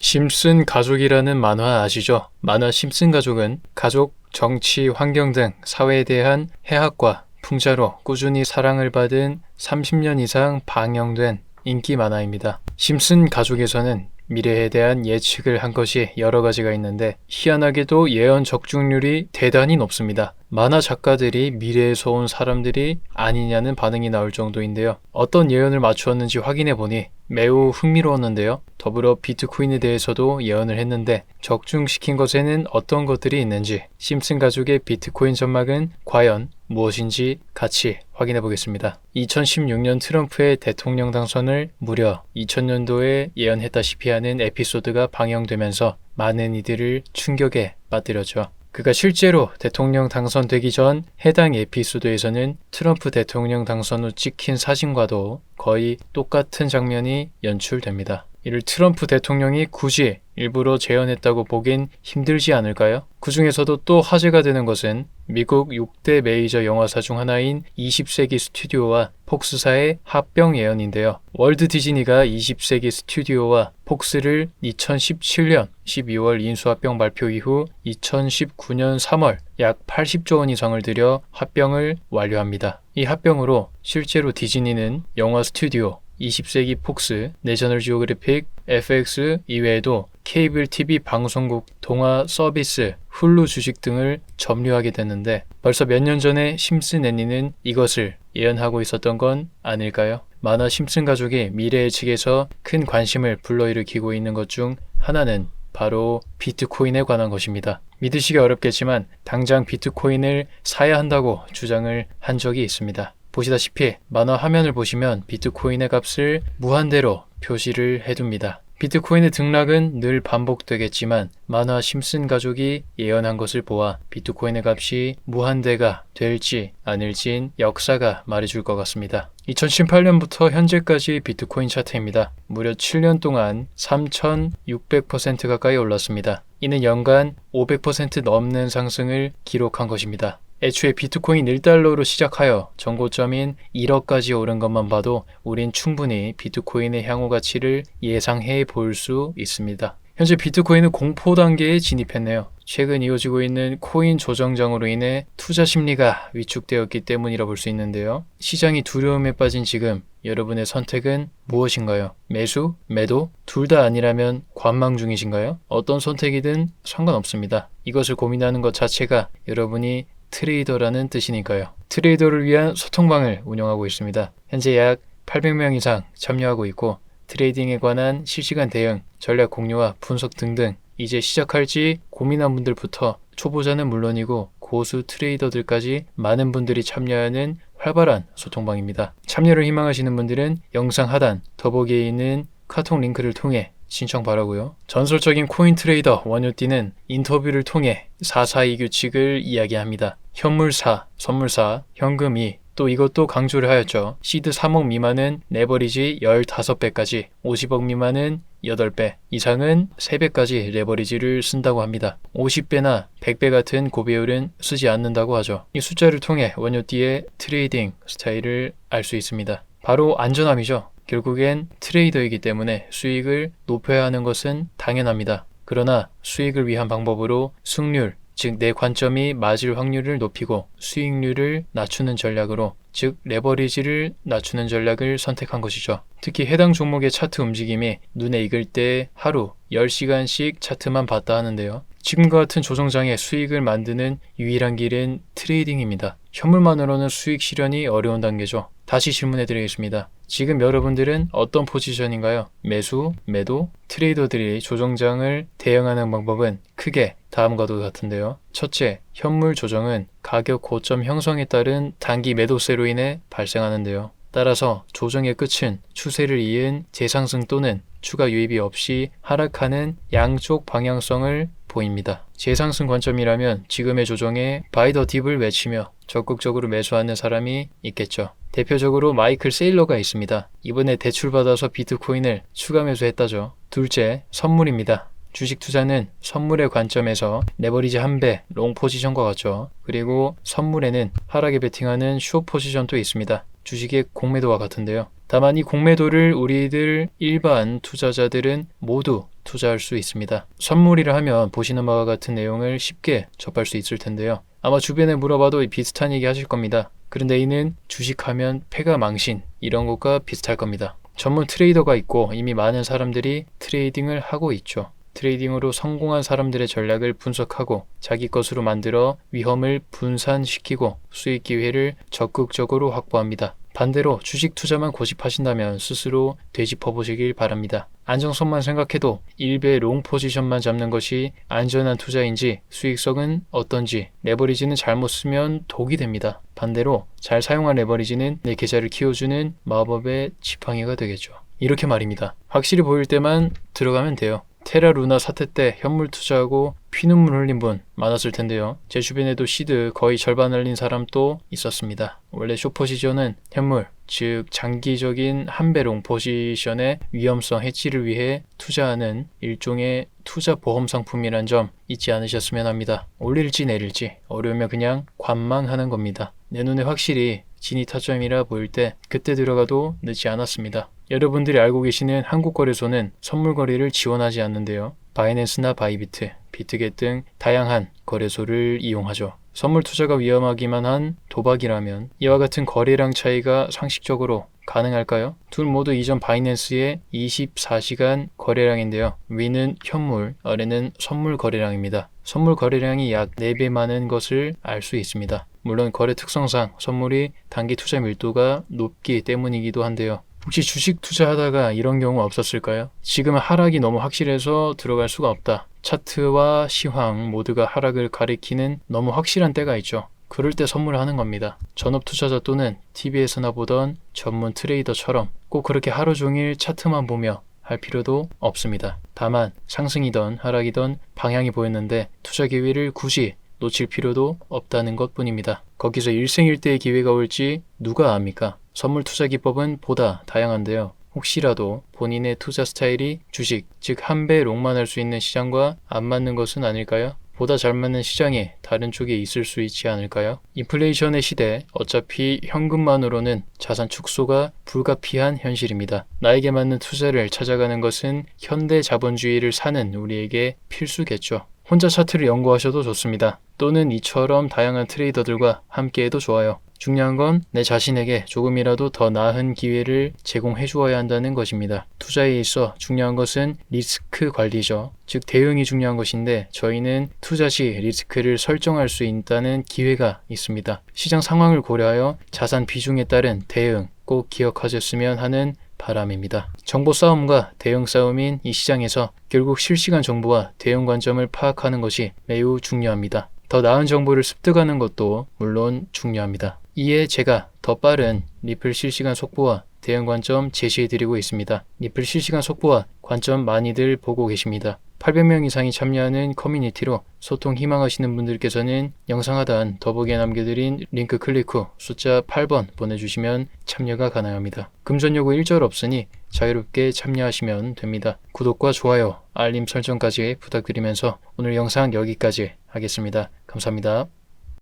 심슨 가족이라는 만화 아시죠? 만화 심슨 가족은 가족, 정치, 환경 등 사회에 대한 해학과 풍자로 꾸준히 사랑을 받은 30년 이상 방영된 인기 만화입니다. 심슨 가족에서는 미래에 대한 예측을 한 것이 여러 가지가 있는데 희한하게도 예언 적중률이 대단히 높습니다. 만화 작가들이 미래에서 온 사람들이 아니냐는 반응이 나올 정도인데요. 어떤 예언을 맞추었는지 확인해 보니 매우 흥미로웠는데요. 더불어 비트코인에 대해서도 예언을 했는데 적중시킨 것에는 어떤 것들이 있는지 심슨 가족의 비트코인 전망은 과연 무엇인지 같이 확인해 보겠습니다. 2016년 트럼프의 대통령 당선을 무려 2000년도에 예언했다시피 하는 에피소드가 방영되면서 많은 이들을 충격에 빠뜨렸죠. 그가 실제로 대통령 당선되기 전 해당 에피소드에서는 트럼프 대통령 당선 후 찍힌 사진과도 거의 똑같은 장면이 연출됩니다. 이를 트럼프 대통령이 굳이 일부러 재현했다고 보긴 힘들지 않을까요? 그 중에서도 또 화제가 되는 것은 미국 6대 메이저 영화사 중 하나인 20세기 스튜디오와 폭스사의 합병 예언인데요. 월드 디즈니가 20세기 스튜디오와 폭스를 2017년 12월 인수합병 발표 이후 2019년 3월 약 80조 원 이상을 들여 합병을 완료합니다. 이 합병으로 실제로 디즈니는 영화 스튜디오, 20세기 폭스, 내셔널 지오그래픽, FX 이외에도 케이블 TV 방송국, 동화 서비스, 훌루 주식 등을 점유하게 됐는데 벌써 몇 년 전에 심슨 애니는 이것을 예언하고 있었던 건 아닐까요? 만화 심슨 가족이 미래 예측에서 큰 관심을 불러일으키고 있는 것 중 하나는 바로 비트코인에 관한 것입니다. 믿으시기 어렵겠지만 당장 비트코인을 사야 한다고 주장을 한 적이 있습니다. 보시다시피 만화 화면을 보시면 비트코인의 값을 무한대로 표시를 해둡니다. 비트코인의 등락은 늘 반복되겠지만 만화 심슨 가족이 예언한 것을 보아 비트코인의 값이 무한대가 될지 아닐진 역사가 말해줄 것 같습니다. 2018년부터 현재까지 비트코인 차트입니다. 무려 7년 동안 3,600% 가까이 올랐습니다. 이는 연간 500% 넘는 상승을 기록한 것입니다. 애초에 비트코인 1달러로 시작하여 전고점인 1억까지 오른 것만 봐도 우린 충분히 비트코인의 향후 가치를 예상해 볼 수 있습니다. 현재 비트코인은 공포 단계에 진입했네요. 최근 이어지고 있는 코인 조정장으로 인해 투자 심리가 위축되었기 때문이라 볼 수 있는데요. 시장이 두려움에 빠진 지금 여러분의 선택은 무엇인가요? 매수? 매도? 둘 다 아니라면 관망 중이신가요? 어떤 선택이든 상관없습니다. 이것을 고민하는 것 자체가 여러분이 트레이더라는 뜻이니까요. 트레이더를 위한 소통방을 운영하고 있습니다. 현재 약 800명 이상 참여하고 있고 트레이딩에 관한 실시간 대응, 전략 공유와 분석 등등 이제 시작할지 고민한 분들부터 초보자는 물론이고 고수 트레이더들까지 많은 분들이 참여하는 활발한 소통방입니다. 참여를 희망하시는 분들은 영상 하단 더보기에 있는 카톡 링크를 통해 신청 바라고요. 전설적인 코인 트레이더 원효띠는 인터뷰를 통해 442 규칙을 이야기합니다. 현물사, 선물사, 현금이 또 이것도 강조를 하였죠. 시드 3억 미만은 레버리지 15배까지, 50억 미만은 8배, 이상은 3배까지 레버리지를 쓴다고 합니다. 50배나 100배 같은 고배율은 쓰지 않는다고 하죠. 이 숫자를 통해 원효띠의 트레이딩 스타일을 알 수 있습니다. 바로 안전함이죠. 결국엔 트레이더이기 때문에 수익을 높여야 하는 것은 당연합니다. 그러나 수익을 위한 방법으로 승률, 즉 내 관점이 맞을 확률을 높이고 수익률을 낮추는 전략으로, 즉 레버리지를 낮추는 전략을 선택한 것이죠. 특히 해당 종목의 차트 움직임이 눈에 익을 때 하루 10시간씩 차트만 봤다 하는데요. 지금과 같은 조정장에 수익을 만드는 유일한 길은 트레이딩입니다. 현물만으로는 수익 실현이 어려운 단계죠. 다시 질문해 드리겠습니다. 지금 여러분들은 어떤 포지션인가요? 매수, 매도? 트레이더들이 조정장을 대응하는 방법은 크게 다음과도 같은데요. 첫째, 현물 조정은 가격 고점 형성에 따른 단기 매도세로 인해 발생하는데요. 따라서 조정의 끝은 추세를 이은 재상승 또는 추가 유입이 없이 하락하는 양쪽 방향성을 보입니다. 재상승 관점이라면 지금의 조정에 바이 더 딥을 외치며 적극적으로 매수하는 사람이 있겠죠. 대표적으로 마이클 세일러가 있습니다. 이번에 대출받아서 비트코인을 추가 매수했다죠. 둘째, 선물입니다. 주식 투자는 선물의 관점에서 레버리지 1배, 롱 포지션과 같죠. 그리고 선물에는 하락에 베팅하는 숏 포지션도 있습니다. 주식의 공매도와 같은데요. 다만 이 공매도를 우리들 일반 투자자들은 모두 투자할 수 있습니다. 선물이라 하면 보시는 바와 같은 내용을 쉽게 접할 수 있을 텐데요. 아마 주변에 물어봐도 비슷한 얘기 하실 겁니다. 그런데 이는 주식하면 패가 망신 이런 것과 비슷할 겁니다. 전문 트레이더가 있고 이미 많은 사람들이 트레이딩을 하고 있죠. 트레이딩으로 성공한 사람들의 전략을 분석하고 자기 것으로 만들어 위험을 분산시키고 수익 기회를 적극적으로 확보합니다. 반대로 주식 투자만 고집하신다면 스스로 되짚어 보시길 바랍니다. 안정성만 생각해도 일베 롱 포지션만 잡는 것이 안전한 투자인지 수익성은 어떤지 레버리지는 잘못 쓰면 독이 됩니다. 반대로 잘 사용한 레버리지는 내 계좌를 키워주는 마법의 지팡이가 되겠죠. 이렇게 말입니다. 확실히 보일 때만 들어가면 돼요. 테라루나 사태 때 현물 투자하고 피눈물 흘린 분 많았을 텐데요. 제 주변에도 시드 거의 절반 흘린 사람도 있었습니다. 원래 숏포지션은 현물, 즉 장기적인 한배롱 포지션의 위험성 해지를 위해 투자하는 일종의 투자 보험 상품이란 점 잊지 않으셨으면 합니다. 올릴지 내릴지 어려우면 그냥 관만 하는 겁니다. 내 눈에 확실히 진입 타점이라 보일 때 그때 들어가도 늦지 않았습니다. 여러분들이 알고 계시는 한국거래소는 선물 거래를 지원하지 않는데요. 바이낸스나 바이비트, 비트겟 등 다양한 거래소를 이용하죠. 선물 투자가 위험하기만 한 도박이라면 이와 같은 거래량 차이가 상식적으로 가능할까요? 둘 모두 이전 바이낸스의 24시간 거래량인데요. 위는 현물, 아래는 선물 거래량입니다. 선물 거래량이 약 4배 많은 것을 알 수 있습니다. 물론 거래 특성상 선물이 단기 투자 밀도가 높기 때문이기도 한데요. 혹시 주식 투자하다가 이런 경우 없었을까요? 지금은 하락이 너무 확실해서 들어갈 수가 없다. 차트와 시황 모두가 하락을 가리키는 너무 확실한 때가 있죠. 그럴 때 선물하는 겁니다. 전업 투자자 또는 TV에서나 보던 전문 트레이더처럼 꼭 그렇게 하루 종일 차트만 보며 할 필요도 없습니다. 다만 상승이든 하락이든 방향이 보였는데 투자 기회를 굳이 놓칠 필요도 없다는 것뿐입니다. 거기서 일생일대의 기회가 올지 누가 압니까? 선물 투자 기법은 보다 다양한데요. 혹시라도 본인의 투자 스타일이 주식, 즉 한배 롱만 할 수 있는 시장과 안 맞는 것은 아닐까요? 보다 잘 맞는 시장이 다른 쪽에 있을 수 있지 않을까요? 인플레이션의 시대, 어차피 현금만으로는 자산 축소가 불가피한 현실입니다. 나에게 맞는 투자를 찾아가는 것은 현대 자본주의를 사는 우리에게 필수겠죠. 혼자 차트를 연구하셔도 좋습니다. 또는 이처럼 다양한 트레이더들과 함께해도 좋아요. 중요한 건 내 자신에게 조금이라도 더 나은 기회를 제공해 주어야 한다는 것입니다. 투자에 있어 중요한 것은 리스크 관리죠. 즉 대응이 중요한 것인데 저희는 투자 시 리스크를 설정할 수 있다는 기회가 있습니다. 시장 상황을 고려하여 자산 비중에 따른 대응 꼭 기억하셨으면 하는 바람입니다. 정보 싸움과 대응 싸움인 이 시장에서 결국 실시간 정보와 대응 관점을 파악하는 것이 매우 중요합니다. 더 나은 정보를 습득하는 것도 물론 중요합니다. 이에 제가 더 빠른 리플 실시간 속보와 대응 관점 제시해드리고 있습니다. 리플 실시간 속보와 관점 많이들 보고 계십니다. 800명 이상이 참여하는 커뮤니티로 소통 희망하시는 분들께서는 영상 하단 더보기에 남겨드린 링크 클릭 후 숫자 8번 보내주시면 참여가 가능합니다. 금전 요구 일절 없으니 자유롭게 참여하시면 됩니다. 구독과 좋아요, 알림 설정까지 부탁드리면서 오늘 영상 여기까지 하겠습니다. 감사합니다.